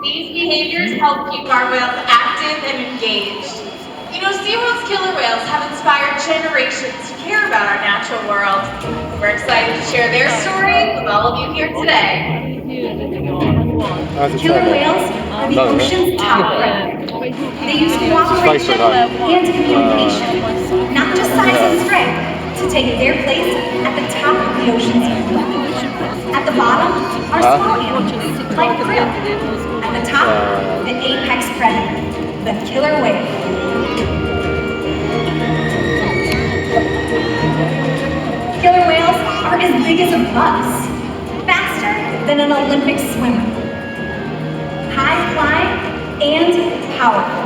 These behaviors help keep our whales active and engaged. You know, SeaWorld's killer whales have inspired generations to care about our natural world. We're excited to share their story with all of you here today. Killer whales are the ocean's top predator. They use cooperation and communication, not just size and strength, to take their place at the top of the ocean's food. At the bottom are small animals, like krill. At the top, the apex predator, the killer whale. Killer whales are as big as a bus, faster than an Olympic swimmer, high flying and powerful.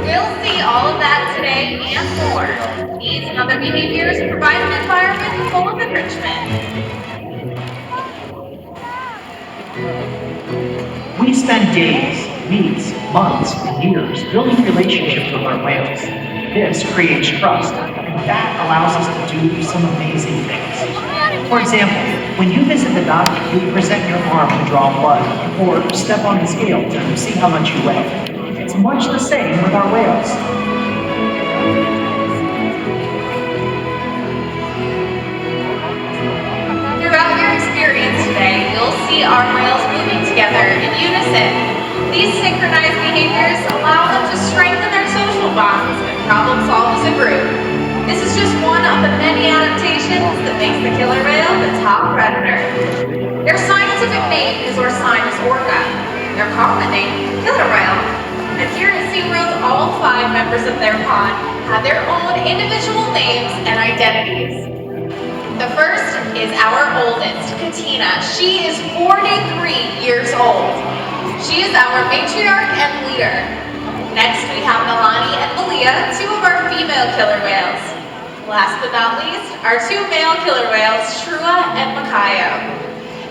We'll see all of that today and more. These and other behaviors provide an environment full of enrichment. We spend days, weeks, months, and years building relationships with our whales. This creates trust, and that allows us to do some amazing things. For example, when you visit the doctor, you present your arm to draw blood, or step on the scale to see how much you weigh. It's much the same with our whales. Throughout your experience today, you'll see our whales moving together in unison. These synchronized behaviors allow them to strengthen their social bonds and problem solve as a group. This is just one of the many adaptations that makes the killer whale the top predator. Their scientific name is Orcinus orca. Their common name, killer whale. And here at SeaWorld, all 5 members of their pod have their own individual names and identities. The first is our oldest, Katina. She is 43 years old. She is our matriarch and leader. Next, we have Milani and Malia, 2 of our female killer whales. Last but not least, our 2 male killer whales, Shrua and Makayo.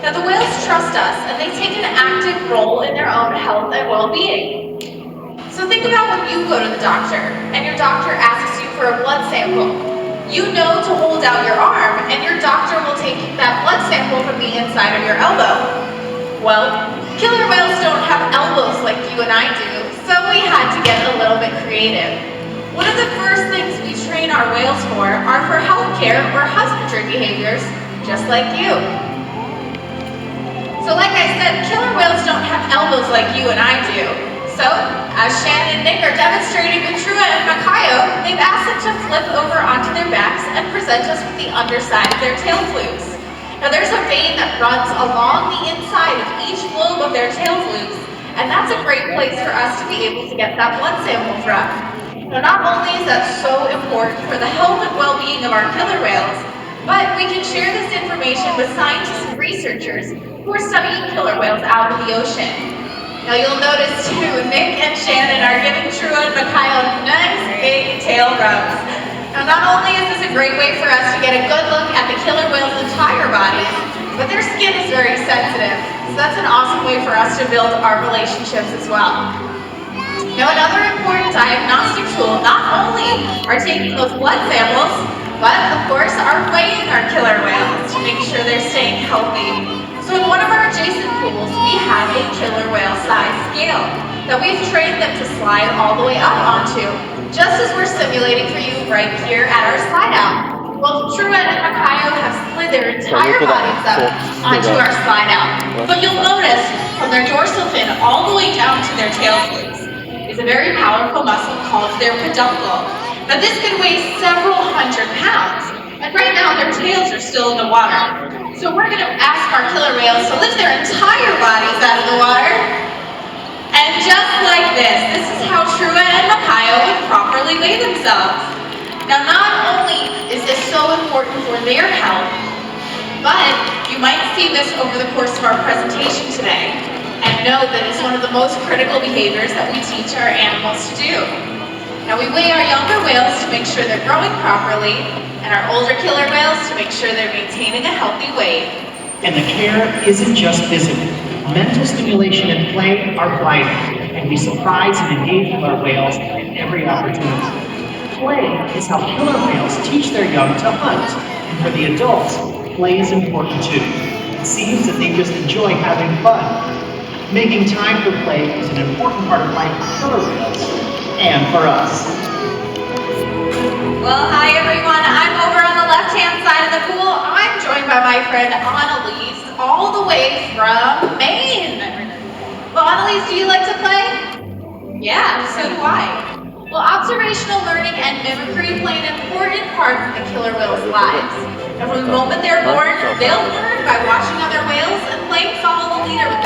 Now, the whales trust us, and they take an active role in their own health and well-being. So you go to the doctor and your doctor asks you for a blood sample. You know to hold out your arm and your doctor will take that blood sample from the inside of your elbow. Well, killer whales don't have elbows like you and I do, so we had to get a little bit creative. One of the first things we train our whales for are for healthcare or husbandry behaviors, just like you. So like I said, killer whales don't have elbows like you and I do. So, as Shannon and Nick are demonstrating with Trua and Makayo, they've asked them to flip over onto their backs and present us with the underside of their tail flukes. Now there's a vein that runs along the inside of each lobe of their tail flukes, and that's a great place for us to be able to get that blood sample from. Now not only is that so important for the health and well-being of our killer whales, but we can share this information with scientists and researchers who are studying killer whales out in the ocean. Now you'll notice too, Nick and Shannon are giving Trua and Makayo nice big tail rubs. Now not only is this a great way for us to get a good look at the killer whale's entire body, but their skin is very sensitive. So that's an awesome way for us to build our relationships as well. Now another important diagnostic tool not only are taking those blood samples, but of course are weighing our killer whales to make sure they're staying healthy. So in one of our adjacent pools, we have a killer whale size scale that we've trained them to slide all the way up onto, just as we're simulating for you right here at our slide out. Well, Trua and Makayo have slid their entire bodies up onto our slide out. But you'll notice from their dorsal fin all the way down to their tail flukes is a very powerful muscle called their peduncle. Now this could weigh several hundred pounds, and right now their tails are still in the water. So we're going to ask our killer whales to lift their entire bodies out of the water. And just like this is how Trua and Makayo would properly weigh themselves. Now not only is this so important for their health, but you might see this over the course of our presentation today, and know that it's one of the most critical behaviors that we teach our animals to do. Now we weigh our younger whales to make sure they're growing properly, and our older killer whales to make sure they're maintaining a healthy weight. And the care isn't just physical. Mental stimulation and play are vital, and we surprise and engage with our whales at every opportunity. Play is how killer whales teach their young to hunt, and for the adults, play is important too. It seems that they just enjoy having fun. Making time for play is an important part of life for killer whales, and for us. Well, hi everyone. I'm over on the left-hand side of the pool. I'm joined by my friend Annalise, all the way from Maine. Well, Annalise, do you like to play? Yeah, so do I. Well, observational learning and mimicry play an important part of the killer whale's lives. And from the moment they're born, they'll learn by watching other